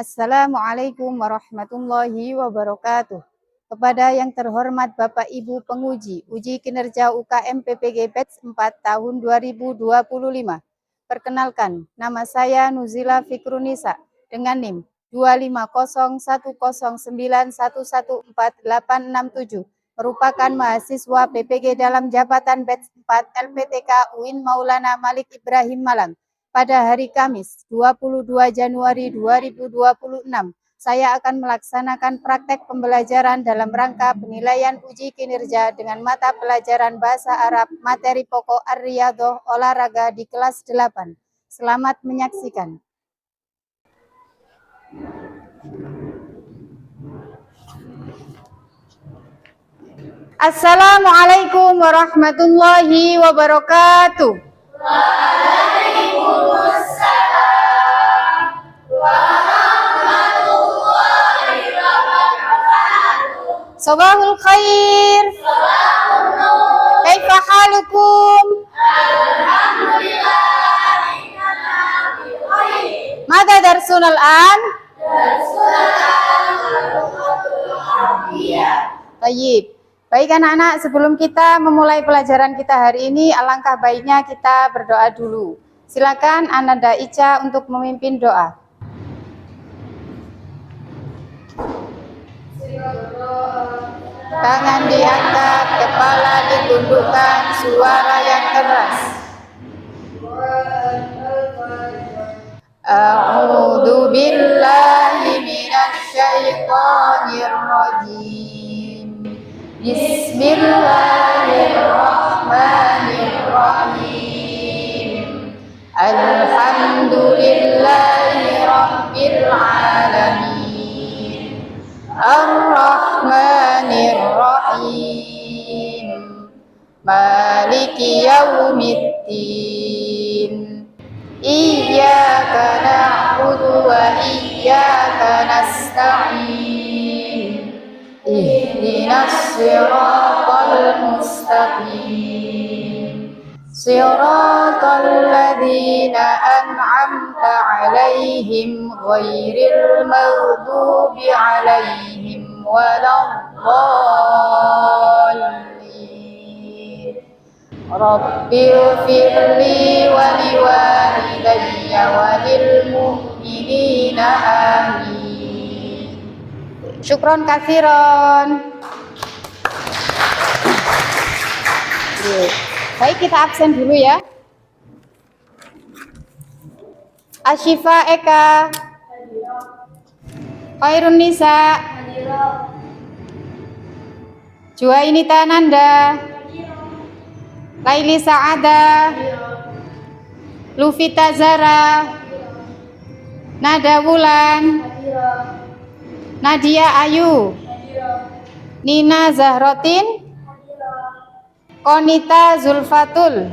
Assalamualaikum warahmatullahi wabarakatuh. Kepada yang terhormat Bapak Ibu penguji uji kinerja UKM PPG Batch 4 tahun 2025. Perkenalkan, nama saya Nuzila Fikrunisa dengan NIM 25010911487, merupakan mahasiswa PPG dalam jabatan Batch 4 LPTK UIN Maulana Malik Ibrahim Malang. Pada hari Kamis 22 Januari 2026, saya akan melaksanakan praktek pembelajaran dalam rangka penilaian uji kinerja dengan mata pelajaran Bahasa Arab materi pokok Ar-Riyadhah olahraga di kelas 8. Selamat menyaksikan. Assalamualaikum warahmatullahi wabarakatuh. Waalaikumsalam warahmatullahi wabarakatuh. Sabahul khair. Sabahul nur. Kaifa halukum? Alhamdulillah, innana bi khair. Mada darsun al-an? Darsun al-Arabiyyah. Baik. Baik anak-anak, sebelum kita memulai pelajaran kita hari ini, alangkah baiknya kita berdoa dulu. Silakan Ananda Ica untuk memimpin doa. Tangan diangkat, kepala ditundukkan, suara yang keras. A'udzu billahi minasy syaithanir rajim. Bismillahirrahmanirrahim. Alhamdulillahi rabbil alamin. Ar-Rahmanir Rahim. Maliki yaumiddin. Iyyaka na'budu wa iyyaka nasta'in. Ihdinas siratal mustaqim. Siratal ladzina an'amta 'alaihim ghairil maghdubi 'alaihim waladdallin. Rabbighfirli wa liwalidayya wa lil mu'minina amin. Syukron katsiron. Baik, kita absen dulu ya. Asyifa Eka, Khairun Nisa, Juwainita Nanda, Laili Saada, Lufita Zara, Nada Wulan, Nadia Ayu, Nina Zahrotin, Konita Zulfatul,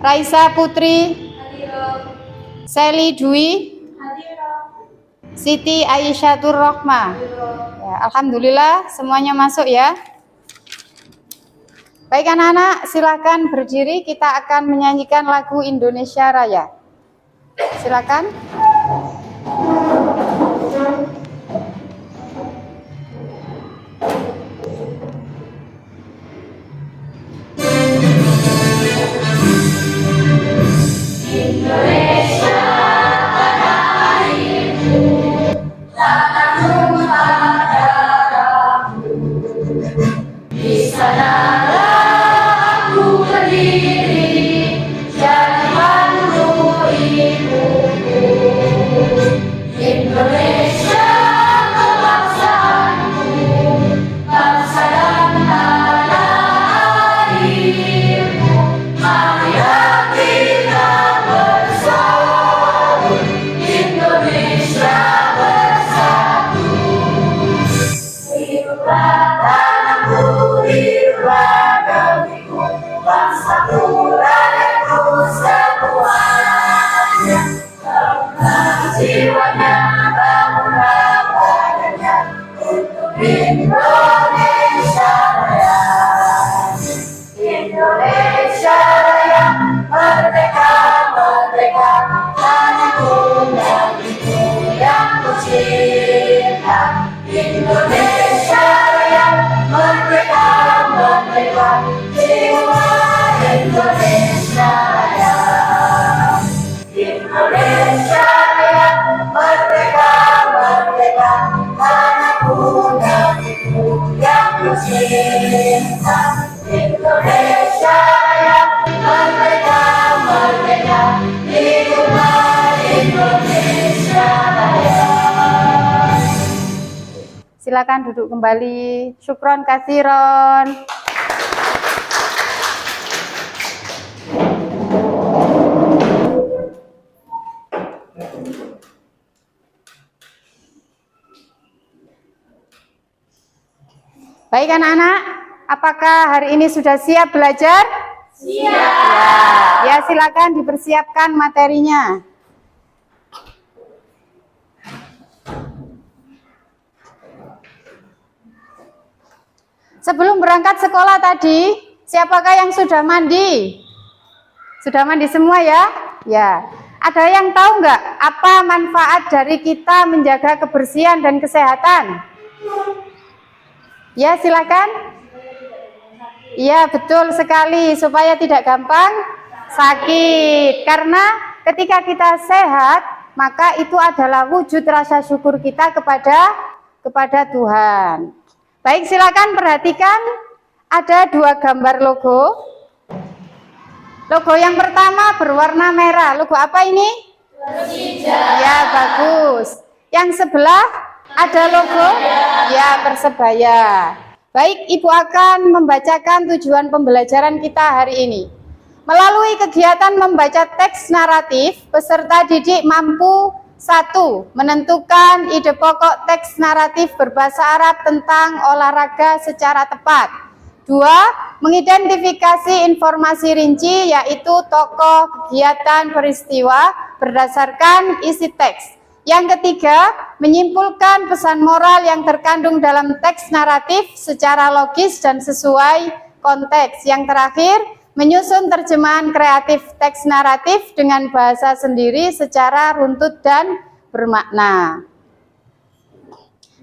Raisa Putri, Seli Dwi, Siti Aisyatur Rohmah. Ya, alhamdulillah semuanya masuk ya. Baik anak-anak, silakan berdiri, kita akan menyanyikan lagu Indonesia Raya. Silakan. Indonesia tanah airku, tanahmu darahmu. Di sanalah aku berdiri, jalanmu ibuku. Indonesia kebangsaanku, bangsa dan tanah airku. Marilah kita bersatu, Indonesia bersatu. Hiduplah tanahku, hiduplah Indonesia Raya. Indonesia Raya, merdeka, merdeka, tanahku negeriku yang ku cinta. Indonesia Raya, merdeka, merdeka, hiduplah Indonesia Raya. Silakan duduk kembali. Syukron kasiron. Baik anak-anak, apakah hari ini sudah siap belajar? Siap. Ya, silakan dipersiapkan materinya. Sebelum berangkat sekolah tadi, siapakah yang sudah mandi? Sudah mandi semua ya? Ya. Ada yang tahu nggak apa manfaat dari kita menjaga kebersihan dan kesehatan? Ya, silakan. Iya, betul sekali, supaya tidak gampang sakit. Karena ketika kita sehat, maka itu adalah wujud rasa syukur kita kepada Tuhan. Baik, silakan perhatikan, ada 2 gambar logo. Logo yang pertama berwarna merah. Logo apa ini? Persija. Ya, bagus. Yang sebelah ada logo? Ya, Persebaya. Baik, Ibu akan membacakan tujuan pembelajaran kita hari ini. Melalui kegiatan membaca teks naratif, peserta didik mampu 1. Menentukan ide pokok teks naratif berbahasa Arab tentang olahraga secara tepat. 2. Mengidentifikasi informasi rinci yaitu tokoh, kegiatan, peristiwa berdasarkan isi teks. Yang ketiga, menyimpulkan pesan moral yang terkandung dalam teks naratif secara logis dan sesuai konteks. Yang terakhir, menyusun terjemahan kreatif teks naratif dengan bahasa sendiri secara runtut dan bermakna.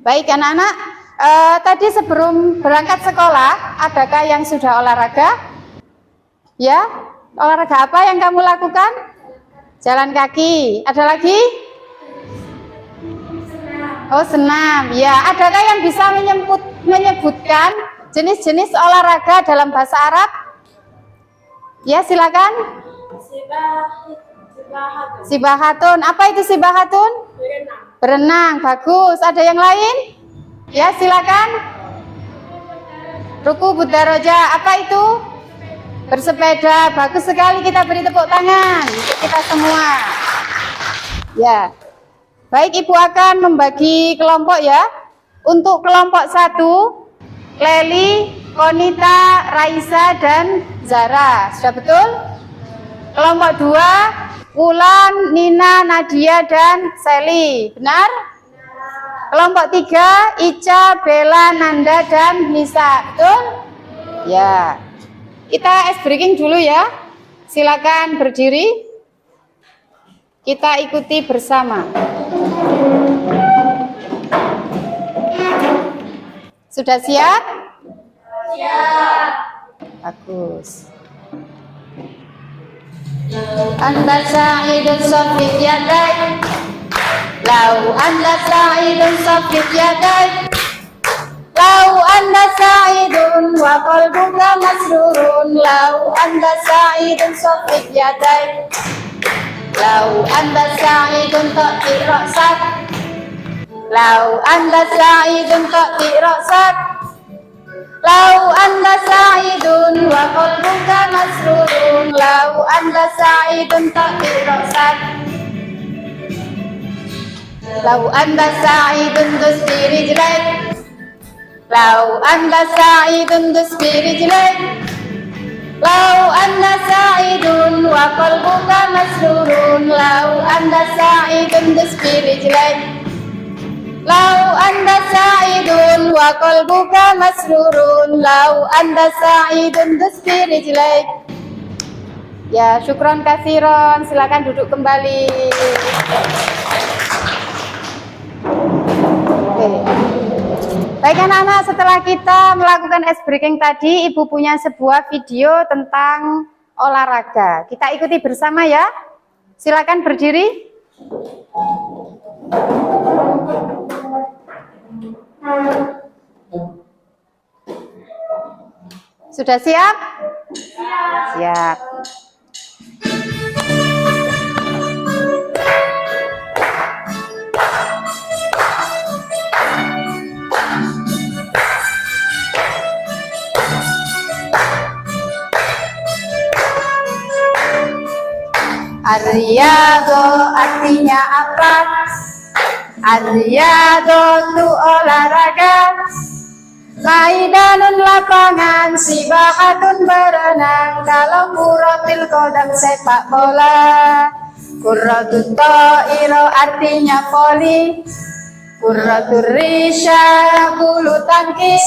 Baik anak-anak, tadi sebelum berangkat sekolah, adakah yang sudah olahraga? Ya, olahraga apa yang kamu lakukan? Jalan kaki. Ada lagi? Oh, senam. Ya, adakah yang bisa menyebutkan jenis-jenis olahraga dalam bahasa Arab? Ya, silakan. Sibahatun. Apa itu sibahatun? Berenang. Berenang. Bagus. Ada yang lain? Ya, silakan. Ruku Budaroja. Apa itu? Bersepeda. Bagus sekali, kita beri tepuk tangan untuk kita semua. Ya. Baik, Ibu akan membagi kelompok ya. Untuk kelompok 1, Leli, Konita, Raisa, dan Zara. Sudah betul? Kelompok 2, Wulan, Nina, Nadia, dan Sally. Benar? Kelompok 3, Ica, Bella, Nanda, dan Nisa. Betul? Ya. Kita ice breaking dulu ya. Silakan berdiri. Kita ikuti bersama. Sudah siap? Siap. Bagus. Anta sa'idun safif yadai. Lau anta sa'idun safif yadai. Lau anta sa'idun wa qalbuka masrurun. Lau anta sa'idun safif yadai. Lau anta sa'idun ta'ti ra'sak. Lau anta sa'idun ta'ti ra'sak. Lau anta sa'idun wa qalbuka masrurun. Lau anta sa'idun ta'ti ra'sak. Lau anta sa'idun tusbi rijlaik. Lau anta sa'idun tusbi rijlaik. Lau anta sa'idun wa qalbuka masrurun. Lau anta sa'idun tusbi rijlaik. Lau anta sa'idun wa qalbuka masrurun. Lau anta sa'idun tusbi rijlaik. Ya, syukron kasiron. Silakan duduk kembali. Oke. Baik anak-anak, setelah kita melakukan ice breaking tadi, Ibu punya sebuah video tentang olahraga. Kita ikuti bersama ya. Silakan berdiri. Sudah siap? Siap. Ar-riyadho artinya apa? Ar-riyadho itu olahraga. Maidanun lapangan, sibahatun berenang, kalau kuratil kodam sepak bola. Kurratut ta'iro artinya voli. Kurratur risha bulu tangkis.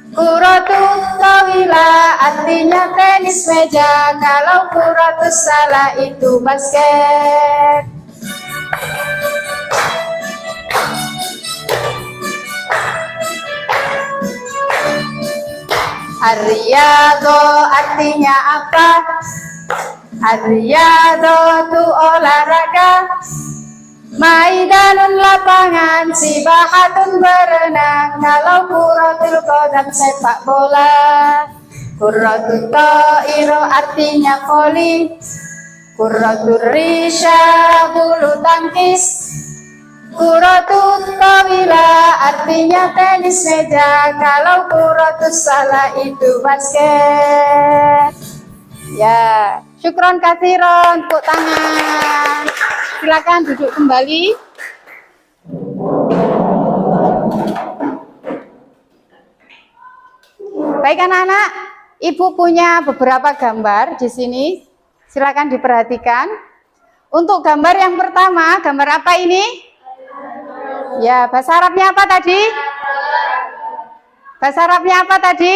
Kurratut tawila artinya tenis meja, kalau kurratus salah itu basket. Ar-riyadho artinya apa? Ar-riyadho itu olahraga. Maidanun lapangan, sibahatun berenang, kalau kuratul kodam sepak bola. Kurratut ta'iro artinya voli. Kurratur risha bulu tangkis. Kurratut tawila artinya tenis meja, kalau kurratus salah itu basket. Ya, syukron kasiron, tepuk tangan. Silakan duduk kembali. Baik anak-anak, Ibu punya beberapa gambar di sini. Silakan diperhatikan. Untuk gambar yang pertama, gambar apa ini? Ya, bahasa Arabnya apa tadi? Bahasa Arabnya apa tadi?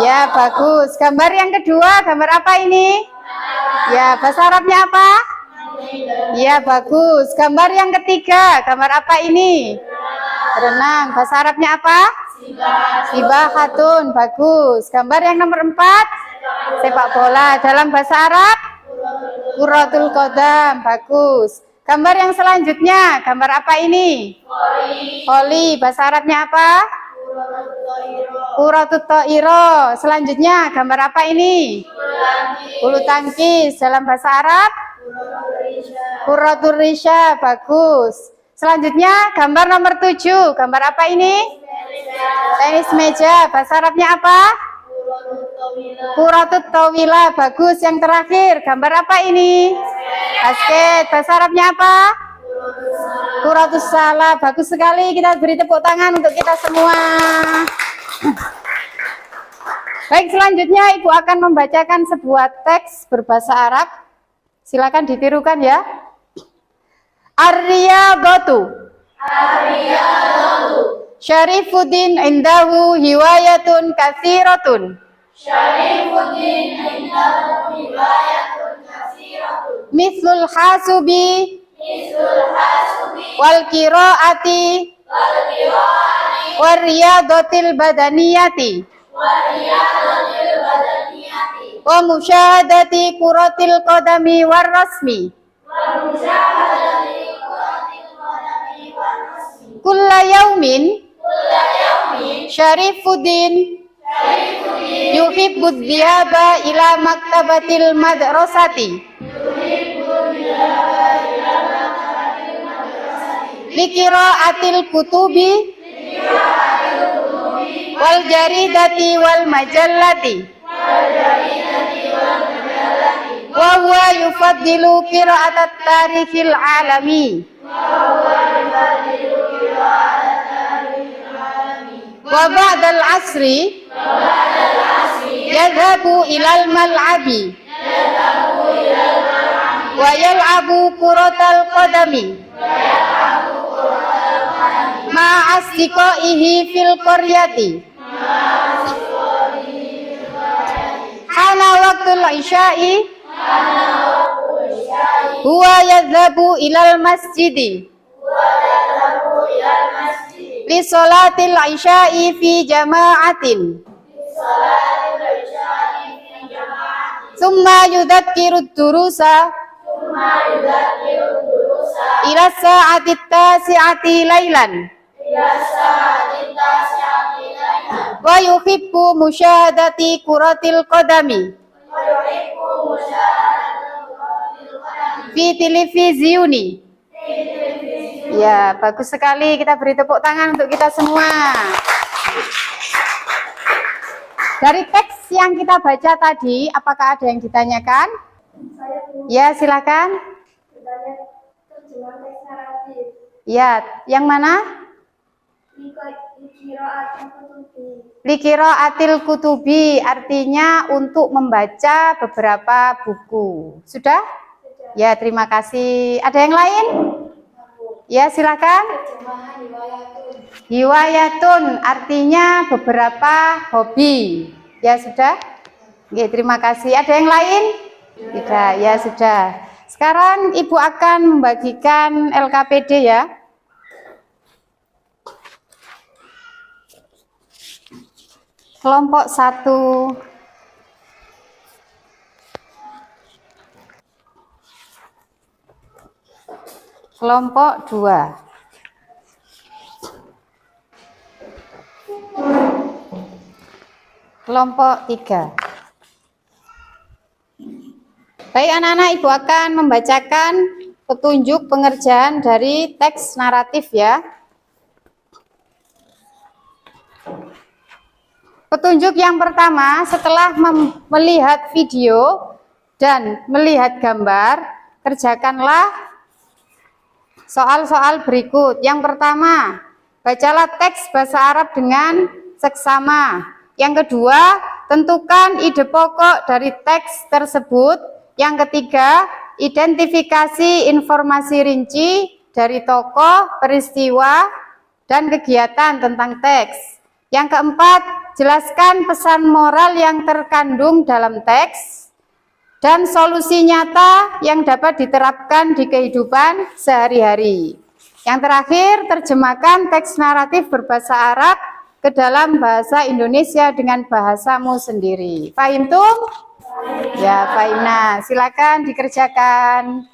Ya, bagus. Gambar yang kedua, gambar apa ini? Ya, bahasa Arabnya apa? Ya, bagus. Gambar yang ketiga, gambar apa ini? Renang. Bahasa Arabnya apa? Sibahatun. Bagus. Gambar yang nomor 4, sepak bola. Dalam bahasa Arab? Kurratul qadam. Bagus. Gambar yang selanjutnya, gambar apa ini? Voli. Bahasa Arabnya apa? Kurratut ta'iro. Selanjutnya, gambar apa ini? Bulu tangkis. Dalam bahasa Arab? Kurratur risha. Bagus. Selanjutnya, gambar nomor 7. Gambar apa ini? Tenis meja. Bahasa Arabnya apa? Kurratut tawila. Bagus. Yang terakhir, gambar apa ini? Basket. Bahasa Arabnya apa? Kurratus salah. Bagus sekali. Kita beri tepuk tangan untuk kita semua. Baik, selanjutnya Ibu akan membacakan sebuah teks berbahasa Arab. Silakan ditirukan ya. Ar-riyadhatu. Syarifuddin indahu hiwayatun katsiratun. Mislul hasubi wal qiraati war riyadatil badaniyati wa musyahadati kuratil qadami war rasmi. Kulla yaumin Syarifuddin yuhibbud dhiyaba ila maktabatil madrasati liqiraatil kutubi wal jaridati wal majallati wa huwa yufaddilu qira'atat tarikhil alami wa ba'dal asri yadhabu ilal mal'abi wa yal'abu kuratal qadami ma'asdiqaihi fil qaryati hana waqtul isya'i huwa yadhabu ilal masjidi li sholatil isya'i fi jama'atin. Summa yudzakkiru durusa ila sa'atit tasi'ati lailan. Wa yuhibbu musyahadati kuratil qadami fi televisiuni. Ya, bagus sekali. Kita beri tepuk tangan untuk kita semua. Dari teks yang kita baca tadi, apakah ada yang ditanyakan? Ya, silakan. Terjemahan teks naratif. Ya, yang mana? Liqiraatil kutubi, artinya untuk membaca beberapa buku. Sudah? Ya, terima kasih. Ada yang lain? Ya, silakan. Terjemahan Hiwayatun, artinya beberapa hobi. Ya, sudah? Oke, terima kasih. Ada yang lain? Tidak, ya sudah. Sekarang Ibu akan membagikan LKPD ya. Kelompok 1. Kelompok 2. Kelompok 3. Baik anak-anak, Ibu akan membacakan petunjuk pengerjaan dari teks naratif ya. Petunjuk yang pertama, setelah melihat video dan melihat gambar, kerjakanlah soal-soal berikut. Yang pertama, bacalah teks bahasa Arab dengan seksama. Yang kedua, tentukan ide pokok dari teks tersebut. Yang ketiga, identifikasi informasi rinci dari tokoh, peristiwa, dan kegiatan tentang teks. Yang keempat, jelaskan pesan moral yang terkandung dalam teks dan solusi nyata yang dapat diterapkan di kehidupan sehari-hari. Yang terakhir, terjemahkan teks naratif berbahasa Arab ke dalam bahasa Indonesia dengan bahasamu sendiri. Paham tuh? Ya, Faina, silakan dikerjakan.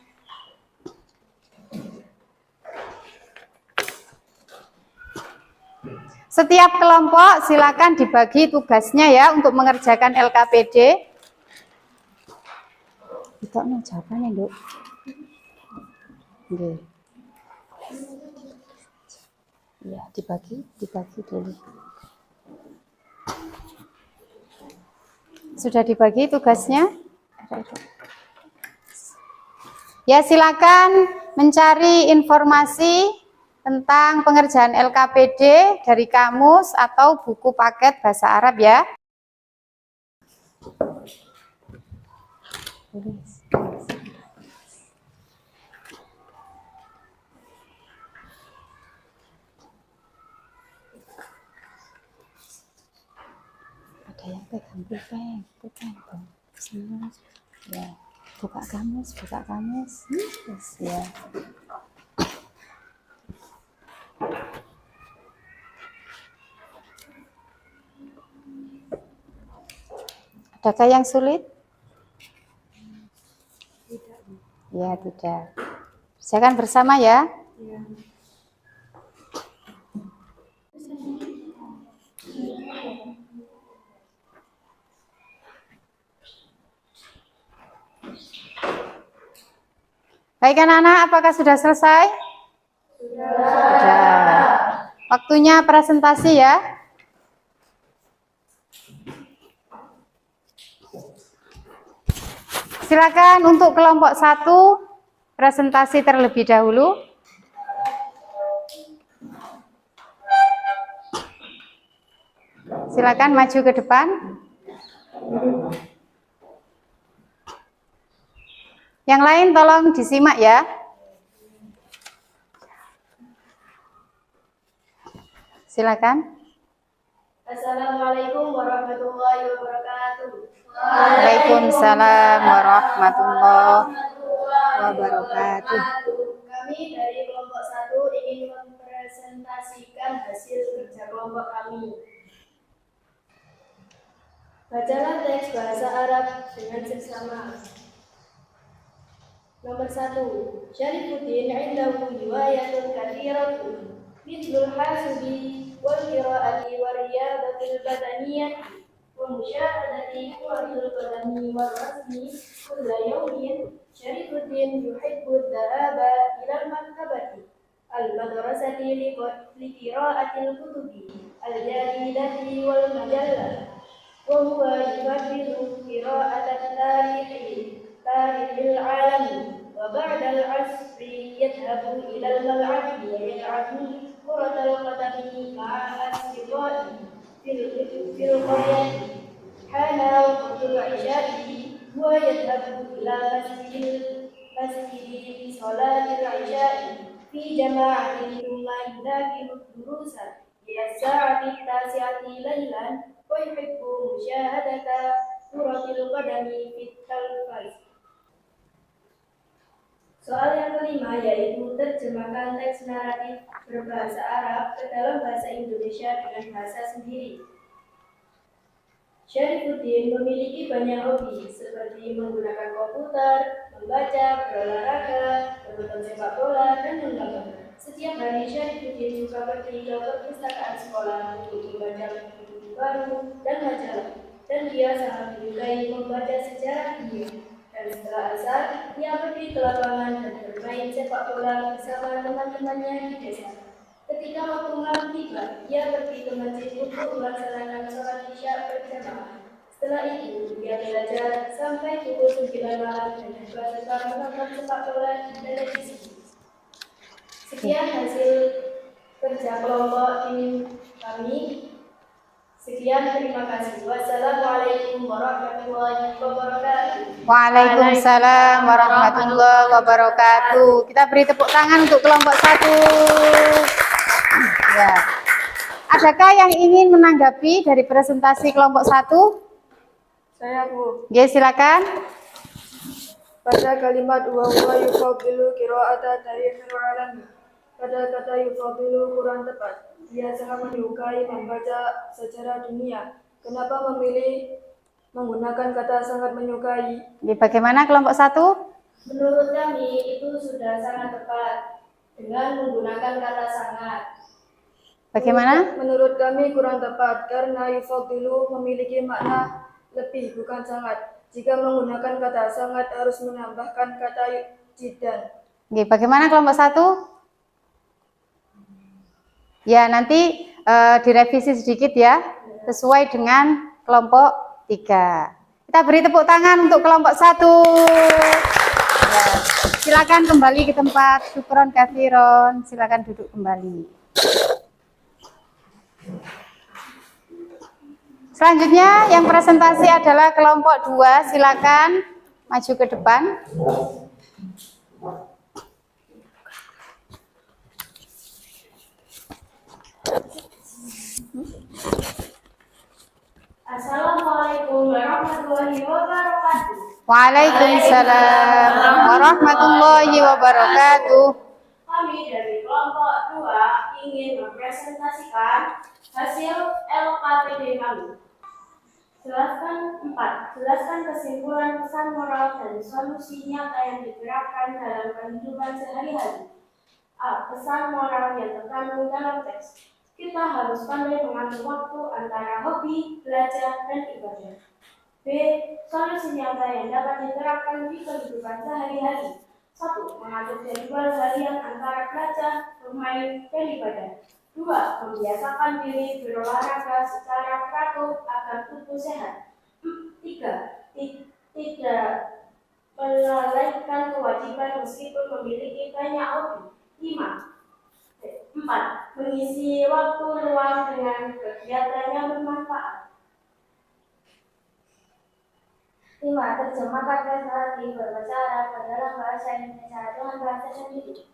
Setiap kelompok silakan dibagi tugasnya ya untuk mengerjakan LKPD. Kita mau jawabannya, Dok. Oke. Ya, dibagi dulu. Sudah dibagi tugasnya? Ya, silakan mencari informasi tentang pengerjaan LKPD dari kamus atau buku paket bahasa Arab ya. Ada yang pegang pulpen dong. Ya, buka kamus. Yes, ya. Adakah yang sulit? Ya, tidak. Silakan bersama ya. Baik anak-anak, apakah sudah selesai? Sudah. Waktunya presentasi ya. Silakan untuk kelompok 1 presentasi terlebih dahulu. Silakan maju ke depan. Yang lain tolong disimak ya. Silakan. Assalamualaikum warahmatullahi wabarakatuh. Waalaikumsalam warahmatullahi wabarakatuh. Kami dari kelompok 1 ingin mempresentasikan hasil kelompok kami. Bacalah teks bahasa Arab dengan seksama. Nomor 1. Syarifuddin indahu riwayatun kathiratun mithlul hasibi wal qiraati wa riyadatil badaniyati wa musyahadati quratul qadami wal rasmi kulla yawmin. Syarifuddin yuhibbu dhahaba ila al-maktabati al-madrasati liqiraatil kutubi al-jadidati wal majallah wa huwa yufaddilu qiraatat tarihil alami wa ba'dal asri yadhabu ilal mal'abi wa yal'abu kuratal qadami ma'a asdiqai fil qaryati hana waqtul isya'i wa yadhabu ila masjidi salatil isya'i fi jama'atin thumma yudhakiru durusan ila sa'ati tasi'ati laylan wa yuhibbu musyahadata kuratil qadami fit talfaz. Soal yang kelima yaitu terjemahkan teks naratif berbahasa Arab ke dalam bahasa Indonesia dengan bahasa sendiri. Syarifuddin memiliki banyak hobi seperti menggunakan komputer, membaca, berolahraga, menonton sepak bola, dan menggambar. Setiap hari Syarifuddin juga pergi ke perpustakaan sekolah untuk membaca buku baru dan majalah, dan dia sangat menyukai membaca sejarah dunia. Dan setelah asar, dia pergi ke lapangan dan bermain sepak bola bersama teman-temannya di desa. Ketika waktu malam tiba, dia pergi ke masjid untuk melaksanakan sholat isya berjamaah. Setelah itu, dia belajar sampai pukul 9 malam dan juga suka menonton sepak bola di televisi. Sekian hasil kerja kelompok tim kami. Sekian, terima kasih. Wassalamualaikum warahmatullahi wabarakatuh. Waalaikumsalam warahmatullahi wabarakatuh. Kita beri tepuk tangan untuk kelompok 1. Ya. Adakah yang ingin menanggapi dari presentasi kelompok 1? Saya, Bu. Ya, silakan. Pada kalimat wa huwa yufaddilu qira'ata tarihil alami. Pada kata yufaddilu kurang tepat. Dia sangat menyukai membaca sejarah dunia. Kenapa memilih menggunakan kata sangat menyukai? Bagaimana kelompok 1? Menurut kami itu sudah sangat tepat dengan menggunakan kata sangat. Bagaimana? Menurut kami kurang tepat karena yufaddilu memiliki makna lebih bukan sangat. Jika menggunakan kata sangat harus menambahkan kata jiddan. Bagaimana kelompok 1? Ya, nanti direvisi sedikit ya, sesuai dengan kelompok 3. Kita beri tepuk tangan untuk kelompok 1. Ya, silakan kembali ke tempat. Syukron kathiron. Silakan duduk kembali. Selanjutnya yang presentasi adalah kelompok 2. Silakan maju ke depan. Assalamualaikum warahmatullahi wabarakatuh. Waalaikumsalam warahmatullahi wabarakatuh. Kami dari kelompok 2 ingin mempresentasikan hasil LKPD kami. Jelaskan kesimpulan pesan moral dan solusi nyata yang diterapkan dalam kehidupan sehari-hari. A. Pesan moral yang terkandung dalam teks. Kita harus pandai mengatur waktu antara hobi, belajar, dan ibadah. B. Solusi nyata yang dapat diterapkan di kehidupan sehari-hari. 1. Mengatur jadwal harian antara belajar, bermain, dan ibadah. 2. Membiasakan diri berolahraga secara teratur agar tubuh sehat. 3. Tidak melalaikan kewajiban meskipun memiliki banyak hobi. 4. Mengisi waktu luang dengan kegiatan yang bermanfaat. 5. Terjemahkan teks naratif berbahasa Arab ke dalam bahasa Indonesia dengan bahasa sendiri.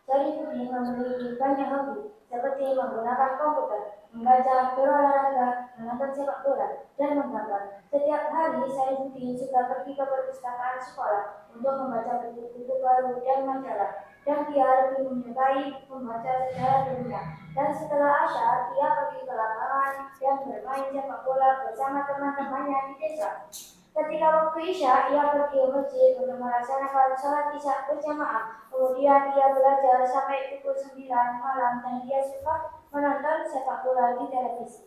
Syarifuddin memiliki banyak hobi, seperti menggunakan komputer, membaca, berolahraga, menonton sepak bola, dan menggambar. Setiap hari, Syarifuddin juga pergi ke perpustakaan sekolah untuk membaca buku-buku baru dan majalah, dan dia lebih menyukai membaca sejarah dunia. Dan setelah asar, ia pergi ke lapangan dan bermain sepak bola bersama teman-temannya di desa. Ketika waktu Isya, ia pergi ke masjid untuk melaksanakan sholat Isya berjamaah. Kemudian ia belajar sampai pukul 9 malam dan dia suka menonton sepak bola di televisi.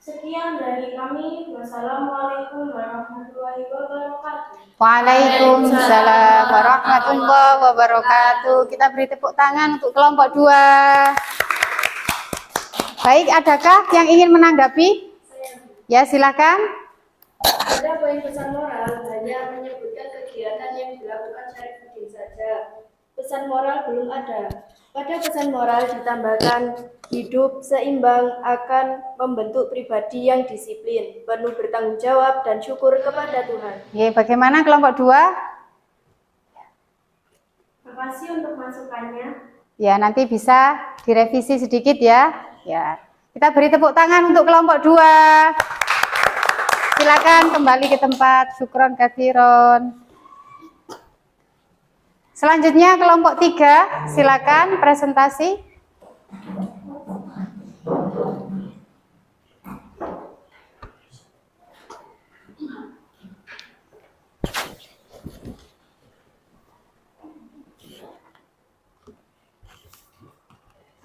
Sekian dari kami. Wassalamualaikum warahmatullahi wabarakatuh. Waalaikumsalam warahmatullahi wabarakatuh. Kita beri tepuk tangan untuk kelompok 2. Baik, adakah yang ingin menanggapi? Ya, silakan. Pada poin pesan moral hanya menyebutkan kegiatan yang dilakukan Syarifuddin saja. Pesan moral belum ada. Pada pesan moral ditambahkan hidup seimbang akan membentuk pribadi yang disiplin, penuh bertanggung jawab dan syukur kepada Tuhan. Oke, bagaimana kelompok 2? Terima kasih untuk masukannya. Ya, nanti bisa direvisi sedikit ya. Ya. Kita beri tepuk tangan untuk kelompok 2. Silakan kembali ke tempat. Syukron katsiron. Selanjutnya kelompok 3, silakan presentasi.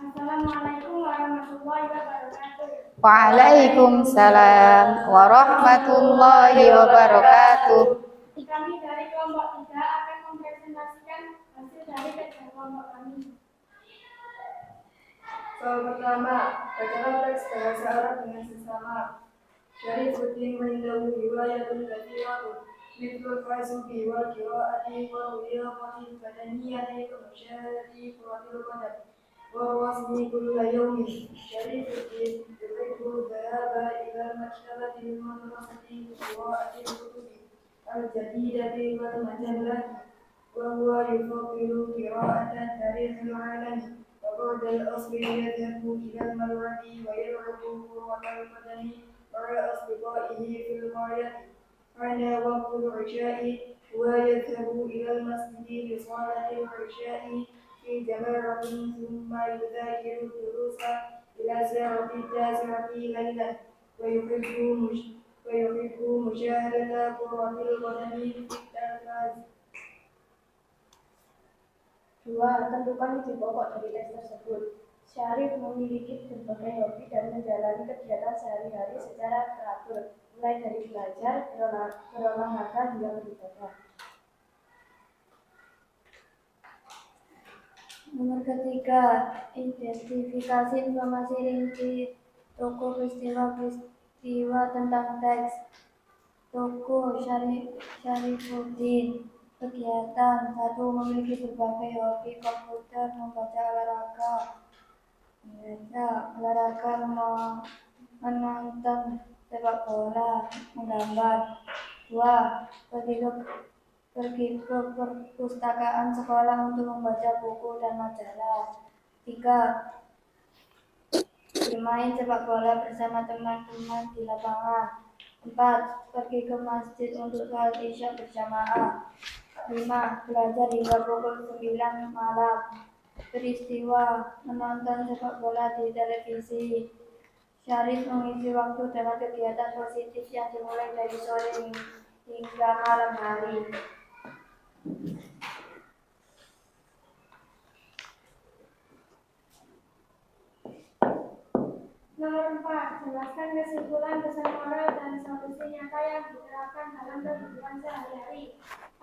Assalamualaikum warahmatullahi wabarakatuh. Waalaikumsalam warahmatullahi wabarakatuh. Kami dari kelompok 3 akan mempresentasikan hasil dari kerja kelompok kami. Soal pertama, bacalah teks bahasa Arab dengan sesama. Syarifuddin indahu riwayatun katsiratun mithlul fasuqi wal qira'ati wa riyadati badaniyati ka musyahadati qiratil qadam wa wasmi kulla yawmin. Syarifuddin yuhibbu dhahaba ila maktabati al-madrasati li qira'ati al-kutubi al-jadidati wal majallati wa huwa yufaddilu qira'ata tarikh al-'alami. وبعد الأصل يذهب إلى الملعب ويلعب كرة القدم مع أصدقائه في القرية. حان وقت العشاء ويذهب إلى المسجد لصلاة العشاء في جماعة ثم يذاكر الدروس إلى الساعة 9 ليلا ويحب مشاهدة كرة القدم في التلفاز. 2. Tentukan isi pokok dari teks tersebut. Syarif memiliki berbagai hobi dan menjalani kegiatan sehari-hari secara teratur, mulai dari belajar, berolahraga hingga beribadah. Nomor 3, identifikasi informasi rinci tokoh peristiwa tentang teks. Tokoh Syarifuddin. Kegiatan 1. Memiliki berbagai hobi komputer, membaca, olahraga, menonton sepak bola, menggambar. 2. Pergi ke perpustakaan sekolah untuk membaca buku dan majalah. 3. Bermain sepak bola bersama teman-teman di lapangan. 4. Pergi ke masjid untuk sholat Isya berjamaah. 5. Belajar hingga pukul 9 malam. Peristiwa menonton sepak bola di televisi. Syarif mengisi waktu dengan kegiatan positif yang dimulai dari sore hingga malam hari. Nomor 4. Jelaskan kesimpulan pesan moral dan solusi nyata yang diterapkan dalam kehidupan sehari-hari.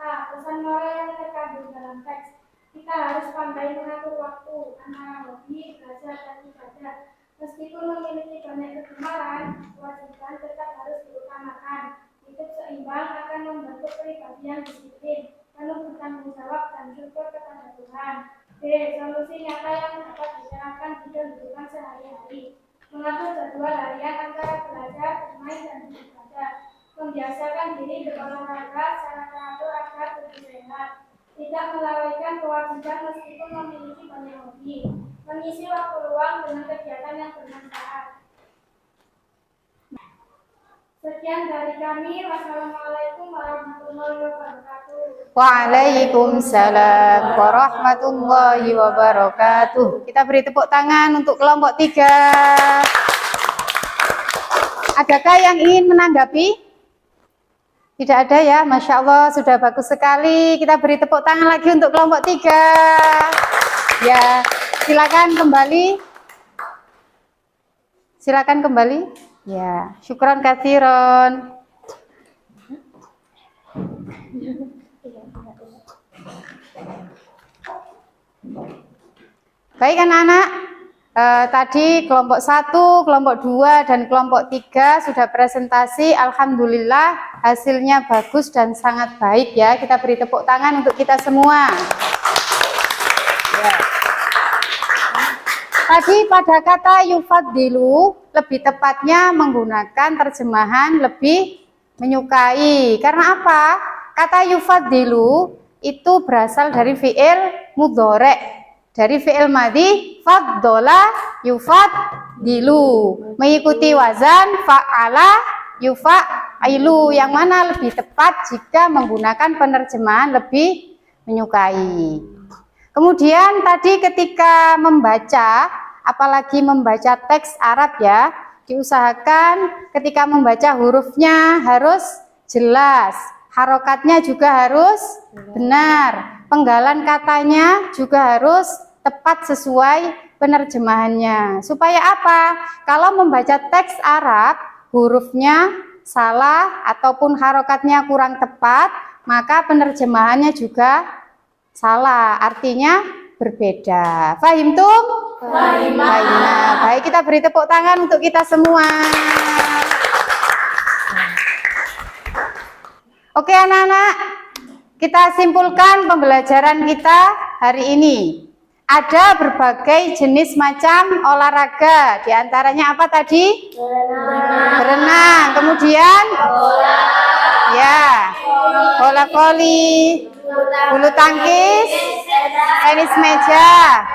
A. Pesan moral yang terkandung dalam teks. Kita harus pandai mengatur waktu antara hobi, belajar, dan ibadah. Meskipun memiliki banyak kegemaran, kewajiban tetap harus diutamakan. Hidup seimbang akan membentuk pribadi yang disiplin, penuh bertanggung jawab dan syukur kepada Tuhan. B. Solusi nyata yang dapat diterapkan di kehidupan sehari-hari. Mengatur jadwal harian antara belajar, bermain, dan beribadah. Membiasakan diri berolahraga secara teratur agar tubuh sehat. Tidak melalaikan kewajiban meskipun memiliki banyak hobi. Mengisi waktu luang dengan kegiatan yang bermanfaat. Sekian dari kami. Wassalamualaikum warahmatullahi wabarakatuh. Waalaikumsalam warahmatullahi wabarakatuh. Kita beri tepuk tangan untuk kelompok 3. Adakah yang ingin menanggapi? Tidak ada ya, Masya Allah, sudah bagus sekali. Kita beri tepuk tangan lagi untuk kelompok 3. Ya, silakan kembali. Silakan kembali. Ya, syukran katsiron. Baik anak-anak, tadi kelompok 1, kelompok 2, dan kelompok 3 sudah presentasi. Alhamdulillah hasilnya bagus dan sangat baik ya. Kita beri tepuk tangan untuk kita semua. Ya. Tadi pada kata yufaddilu, lebih tepatnya menggunakan terjemahan lebih menyukai. Karena apa? Kata yufaddilu itu berasal dari fi'il mudhari'. Dari fi'il madhi faddola yufaddilu, mengikuti wazan fa'ala yufailu, yang mana lebih tepat jika menggunakan penerjemahan lebih menyukai. Kemudian tadi ketika membaca, apalagi membaca teks Arab ya, diusahakan ketika membaca hurufnya harus jelas, harokatnya juga harus benar, penggalan katanya juga harus tepat sesuai penerjemahannya. Supaya apa? Kalau membaca teks Arab, hurufnya salah ataupun harokatnya kurang tepat, maka penerjemahannya juga salah, artinya berbeda. Fahim tum? Fahimna. Baik, kita beri tepuk tangan untuk kita semua. Oke anak-anak, kita simpulkan pembelajaran kita hari ini. Ada berbagai jenis macam olahraga. Di antaranya apa tadi? Berenang. Kemudian? Ya, bola voli, bulu tangkis, tenis meja,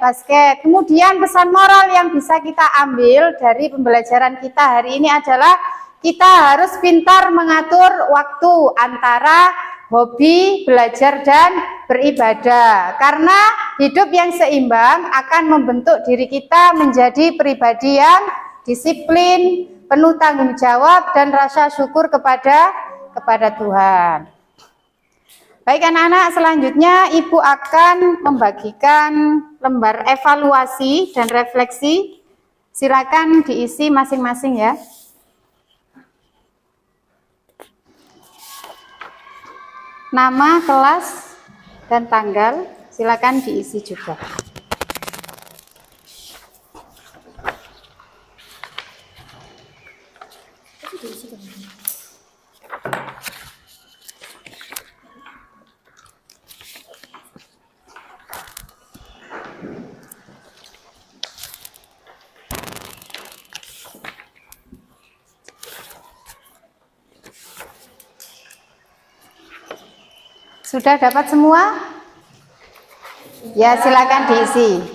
basket. Kemudian pesan moral yang bisa kita ambil dari pembelajaran kita hari ini adalah kita harus pintar mengatur waktu antara hobi, belajar, dan beribadah. Karena hidup yang seimbang akan membentuk diri kita menjadi pribadi yang disiplin, penuh tanggung jawab, dan rasa syukur kepada Tuhan. Baik anak-anak, selanjutnya Ibu akan membagikan lembar evaluasi dan refleksi. Silakan diisi masing-masing ya. Nama, kelas, dan tanggal silakan diisi juga. Sudah dapat semua? Ya, silakan diisi.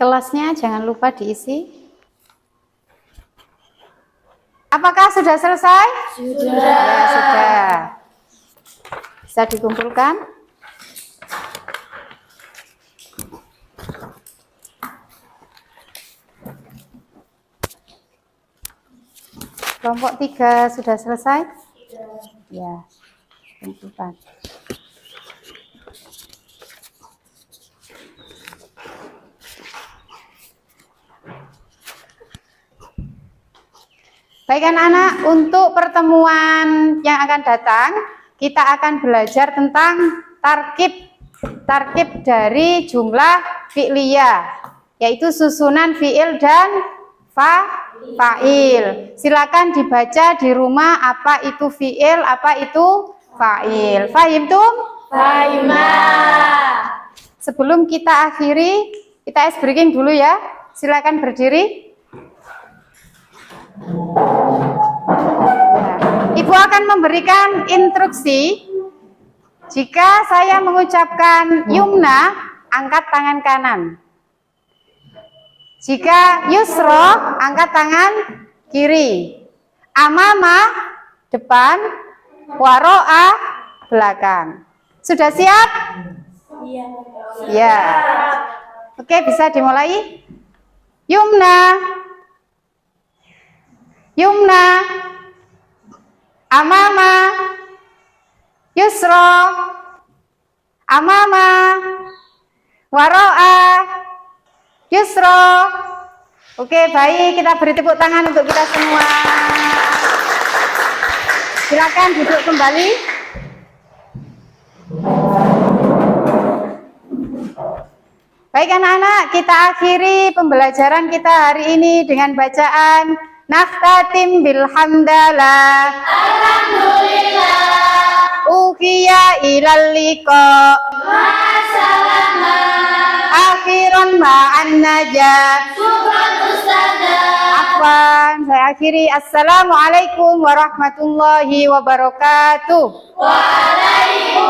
Kelasnya jangan lupa diisi. Apakah sudah selesai? Sudah. Ya, sudah. Bisa dikumpulkan. Kelompok 3 sudah selesai? Ya, kumpulkan. Baik anak-anak, untuk pertemuan yang akan datang, kita akan belajar tentang tarkib dari jumlah fi'liyah, yaitu susunan fi'il dan Fa'il. Silakan dibaca di rumah apa itu fi'il, apa itu fa'il. Fahimtum? Fahimah. Sebelum kita akhiri, kita ice breaking dulu ya. Silakan berdiri. Ibu akan memberikan instruksi. Jika saya mengucapkan yumna, angkat tangan kanan. Jika yusro, angkat tangan kiri. Amama, depan. Waro'a, belakang. Sudah siap? Iya. Ya. Oke, bisa dimulai. Yumna. Yumna. Amama. Yusro. Amama. Waro'a. Yusro. Oke, baik. Kita beri tepuk tangan untuk kita semua. Silakan duduk kembali. Baik anak-anak, kita akhiri pembelajaran kita hari ini dengan bacaan Naftatim bilhamdalah. Alhamdulillah. Uhiya ilal liqa. Ma'asalama. Akhiran ma'an najah. Syukran Ustazah. Afwan, saya akhiri. Assalamualaikum warahmatullahi wabarakatuh. Waalaikumsalam.